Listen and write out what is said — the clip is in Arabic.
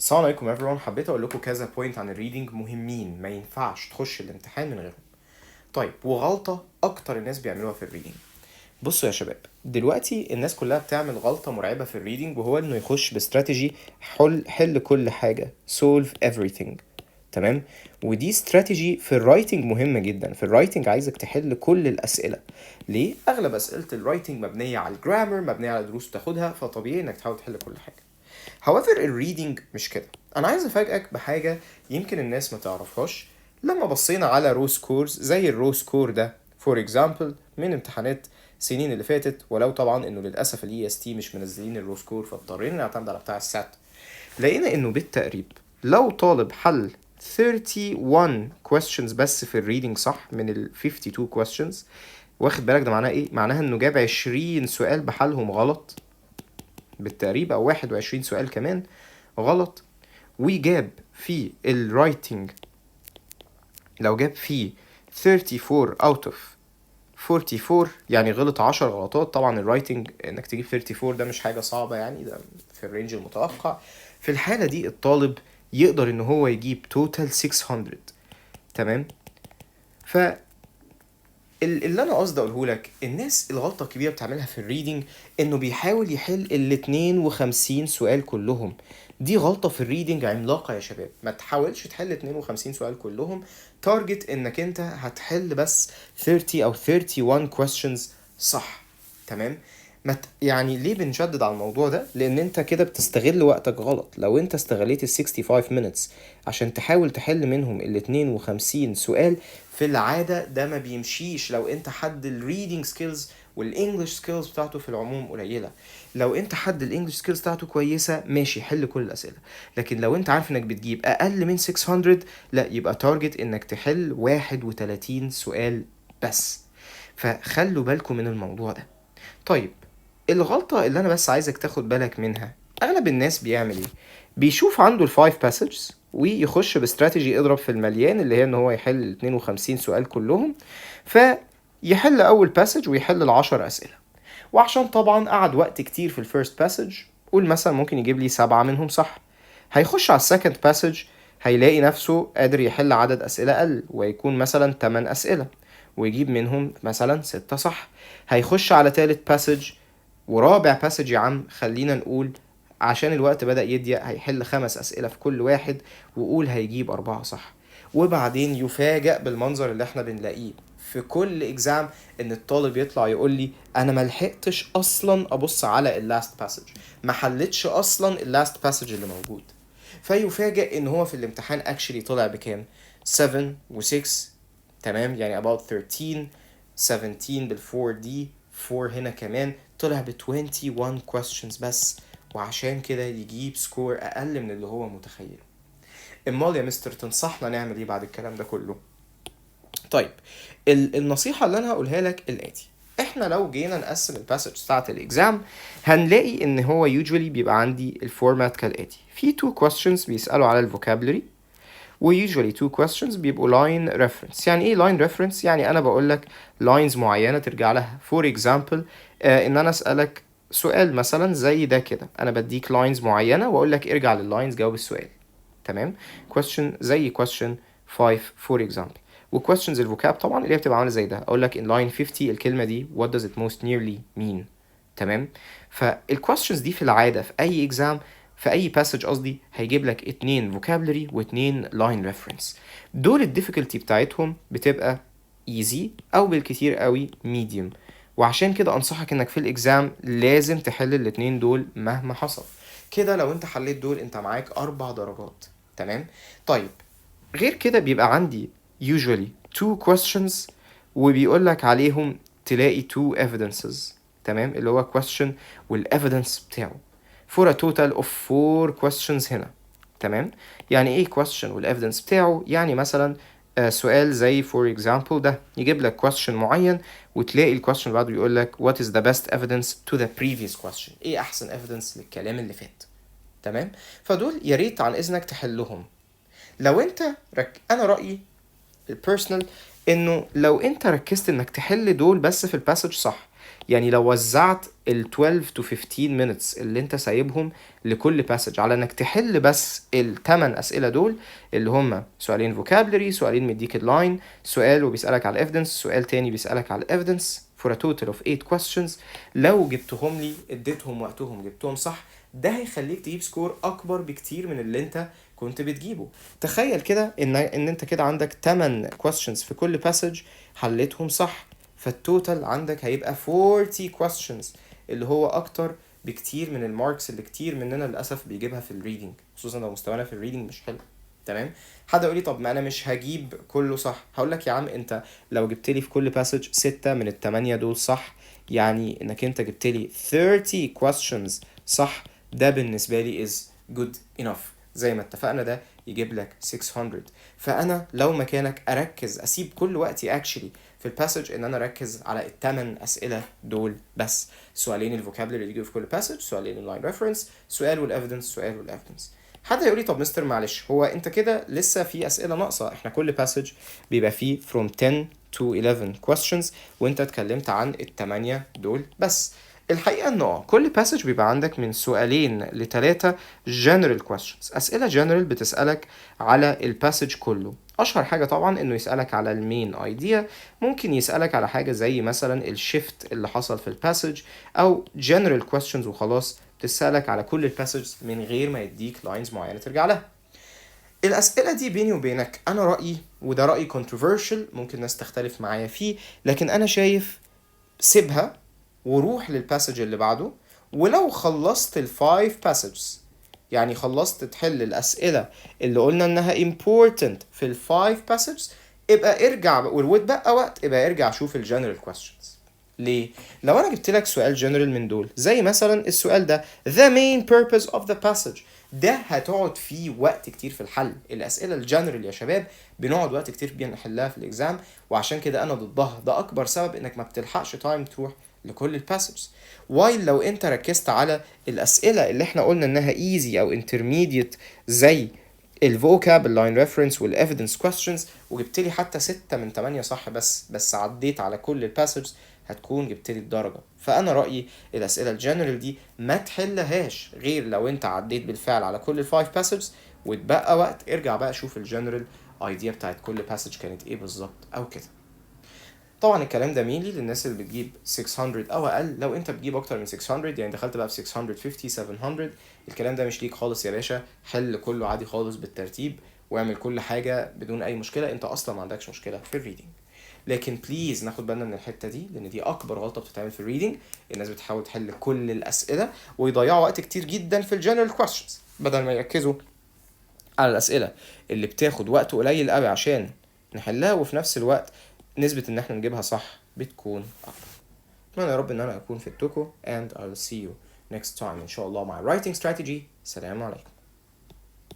السلام عليكم everyone. حبيت اقول لكم كذا بوينت عن الريدنج مهمين، ما ينفعش تخش الامتحان من غيرهم. طيب، وغلطة اكتر الناس بيعملوها في الريدنج. بصوا يا شباب، دلوقتي الناس كلها بتعمل غلطة مرعبة في الريدنج، وهو انه يخش باستراتيجي حل كل حاجة solve everything. تمام. ودي استراتيجي في الرايتنج مهمة جدا. في الرايتنج عايزك تحل كل الأسئلة. ليه؟ أغلب أسئلة الرايتنج مبنية على الجرامر، مبنية على دروس تاخدها، فطبيعي إنك تحاول تحل كل حاجة. however الريدنج مش كده. أنا عايز أفاجئك بحاجة يمكن الناس ما تعرفهاش. لما بصينا على رو سكورز زي الرو سكور ده فور اكزامبل من امتحانات السنين اللي فاتت، ولو طبعا انه للاسف الاي اس تي مش منزلين الرو سكور فاضطرينا نعتمد على بتاع السات، لقينا انه بالتقريب لو طالب حل 31 questions بس في الريدنج صح من ال 52 questions، واخد بالك ده معناه ايه؟ معناها انه جاب 20 سؤال بحالهم غلط بالتقريب، او 21 سؤال كمان غلط. وجاب في الرايتنج لو جاب فيه 34 out of 44، يعني غلط 10 غلطات. طبعا الرايتنج انك تجيب 34 ده مش حاجة صعبة، يعني ده في الرينج المتوقع. في الحالة دي الطالب يقدر ان هو يجيب توتال 600. تمام. ف اللي انا قصدي اقوله لك، الناس الغلطه الكبيره بتعملها في الريدنج انه بيحاول يحل ال 52 سؤال كلهم. دي غلطه في الريدنج عملاقه يا شباب. ما تحاولش تحل 52 سؤال كلهم. تارجت انك انت هتحل بس 30 او 31 questions صح. تمام. يعني ليه بنشدد على الموضوع ده؟ لان انت كده بتستغل وقتك غلط. لو انت استغليت ال 65 minutes عشان تحاول تحل منهم ال 52 سؤال، في العادة ده ما بيمشيش. لو انت حد الريدنج سكيلز والانجلش سكيلز بتاعته في العموم قليلة. لو انت حد الانجلش سكيلز بتاعته كويسة ماشي، حل كل الاسئلة. لكن لو انت عارف انك بتجيب اقل من 600، لا، يبقى تارجت انك تحل 31 سؤال بس. فخلوا بالكم من الموضوع ده. طيب، الغلطة اللي انا بس عايزك تاخد بالك منها، اغلب الناس بيعمل ايه؟ بيشوف عنده الفايف باسجز ويخش باستراتيجي يضرب في المليان، اللي هي ان هو يحل ال 52 سؤال كلهم. فيحل اول باسج ويحل العشر اسئلة. وعشان طبعا قعد وقت كتير في الفيرست باسج، قول مثلا ممكن يجيب لي 7 منهم صح، هيخش على السكند باسج هيلاقي نفسه قادر يحل عدد أسئلة أقل، ويكون مثلا 8 أسئلة ويجيب منهم مثلا 6 صح. هيخش على تالت باسج ورابع باسج، يا عم خلينا نقول عشان الوقت بدأ يضيق، هيحل 5 أسئلة في كل واحد وقول هيجيب 4 صح. وبعدين يفاجأ بالمنظر اللي احنا بنلاقيه في كل اكزام، ان الطالب يطلع يقول لي انا ما لحقتش اصلا ابص على اللاست باسج، ما حلتش اصلا اللاست باسج اللي موجود. فيفاجئ ان هو في الامتحان اكشلي طلع بكام؟ 7 و6. تمام، يعني about 13 17 بالفور دي 4 هنا كمان، طلع ب 21 questions بس، وعشان كده يجيب سكور اقل من اللي هو متخيل. امال يا مستر تنصحنا نعمل ايه بعد الكلام ده كله؟ طيب، النصيحة اللي انا هقولها لك الاتي. احنا لو جينا نقسم الباسج بتاعت الاكزام، هنلاقي ان هو usually بيبقى عندي الفورمات كالاتي. في 2 questions بيسألوا على الفوكابلري، و usually 2 questions بيبقوا line reference. يعني ايه line reference؟ يعني انا بقول لك lines معينة ترجع لها. for example ان انا اسألك سؤال مثلا زي ده كده، انا بديك lines معينة واقول لك ارجع لللاينز جاوب السؤال. تمام. question زي question 5 for example. وquestions الفوكاب طبعا اللي هي بتبقى عامله زي ده، اقول لك in line 50 الكلمه دي what does it most nearly mean. تمام. فالquestions دي في العاده في اي exam، في اي passage قصدي، هيجيب لك 2 vocabulary و2 line reference. دول الديفيكولتي بتاعتهم بتبقى easy او بالكتير قوي medium. وعشان كده انصحك انك في الاكزام لازم تحل الاتنين دول مهما حصل. كده لو انت حليت دول انت معاك 4 درجات. تمام. طيب، غير كده بيبقى عندي usually 2 questions وبيقول لك عليهم تلاقي 2 evidences. تمام، اللي هو question والevidence بتاعه for a total of 4 questions هنا. تمام. يعني ايه question والevidence بتاعه؟ يعني مثلا سؤال زي for example ده يجيب لك question معين، وتلاقي الكويستشن بعده يقول لك what is the best evidence to the previous question. ايه احسن evidence للكلام اللي فات. تمام. فدول يا ريت عن اذنك تحلهم. لو انت انا رأيي البيرسونال انه لو انت ركزت انك تحل دول بس في الباسج صح، يعني لو وزعت ال 12 to 15 minutes اللي انت سايبهم لكل passage على انك تحل بس الثمان اسئله دول، اللي هم سؤالين vocabulary، سؤالين مديك اللاين، سؤال وبيسالك على evidence، سؤال تاني بيسالك على evidence for a total of 8 questions، لو جبتهم لي اديتهم وقتهم جبتهم صح، ده هيخليك تجيب سكور اكبر بكتير من اللي انت كنت بتجيبه. تخيل كده ان انت كده عندك 8 questions في كل passage حليتهم صح، فالتوتال عندك هيبقى 40 questions، اللي هو اكتر بكتير من الماركس اللي كتير مننا للاسف بيجيبها في الريدنج، خصوصا لو مستوانا في الريدنج مش حلو. تمام. حد يقول لي طب ما انا مش هجيب كله صح، هقول لك يا عم انت لو جبت لي في كل باسج 6 من الثمانية دول صح، يعني انك انت جبت لي 30 questions صح، ده بالنسبه لي is good enough. زي ما اتفقنا ده يجيب لك 600. فانا لو مكانك اركز اسيب كل وقتي actually في الباسج ان انا اركز على الثمان اسئله دول بس، سؤالين الفوكابلري اللي يجوا في كل باسج، سؤالين اللاين ريفرنس، سؤال والافيدنس، سؤال والافيدنس. حد هيقول لي طب مستر معلش هو انت كده لسه في اسئله ناقصه، احنا كل باسج بيبقى فيه from 10 to 11 questions وانت اتكلمت عن الثمانيه دول بس. الحقيقه ان كل باسج بيبقى عندك من سؤالين لثلاثه general questions، اسئله general بتسالك على الباسج كله. اشهر حاجه طبعا انه يسالك على المين ايديا، ممكن يسالك على حاجه زي مثلا الشيفت اللي حصل في الباسج، او general questions وخلاص بتسالك على كل الباسجز من غير ما يديك لاينز معينه ترجع لها. الاسئله دي بيني وبينك انا رايي، وده راي controversial ممكن ناس تختلف معايا فيه، لكن انا شايف سيبها وروح للباسج اللي بعده، ولو خلصت الفايف باسجز يعني خلصت تحل الأسئلة اللي قلنا إنها important في الفايف باسجز، ابقى ارجع واتبقى وقت ابقى ارجع شوف الجنرال questions. ليه؟ لو أنا جبت لك سؤال جنرال من دول زي مثلا السؤال ده the main purpose of the passage، ده هتقعد فيه وقت كتير في الحل. الأسئلة الجنرال يا شباب بنقعد وقت كتير فيها نحلها في الإكزام، وعشان كده أنا ضدها، ده أكبر سبب إنك ما بتلحقش تايم تروح لكل الباسجز. وايل لو انت ركزت على الاسئله اللي احنا قلنا انها ايزي او intermediate زي الفوكاب اللاين ريفرنس والافيدنس كويستشنز، وجبت لي حتى 6 من 8 صح بس عديت على كل الباسجز، هتكون جبت لي الدرجه. فانا رايي الاسئله الجنرال دي ما تحلهاش غير لو انت عديت بالفعل على كل الفايف باسجز، واتبقى وقت ارجع بقى شوف الجنرال ايديا بتاعت كل باسج كانت ايه بالظبط او كده. طبعا الكلام ده مينلي للناس اللي بتجيب 600 او اقل، لو انت بتجيب اكتر من 600 يعني دخلت بقى في 650 700، الكلام ده مش ليك خالص يا باشا، حل كله عادي خالص بالترتيب واعمل كل حاجه بدون اي مشكله، انت اصلا ما عندكش مشكله في الريدنج. لكن بليز ناخد بالنا من الحته دي، لان دي اكبر غلطه بتتعمل في الريدنج. الناس بتحاول تحل كل الاسئله ويضيعوا وقت كتير جدا في الجنرال كويستشنز بدل ما يركزوا على الاسئله اللي بتاخد وقت قليل قوي عشان نحلها، وفي نفس الوقت نسبة ان احنا نجيبها صح بتكون اكبر. اتمنى يا رب ان انا اكون فدتكم and I'll see you next time ان شاء الله مع writing strategy. سلام عليكم.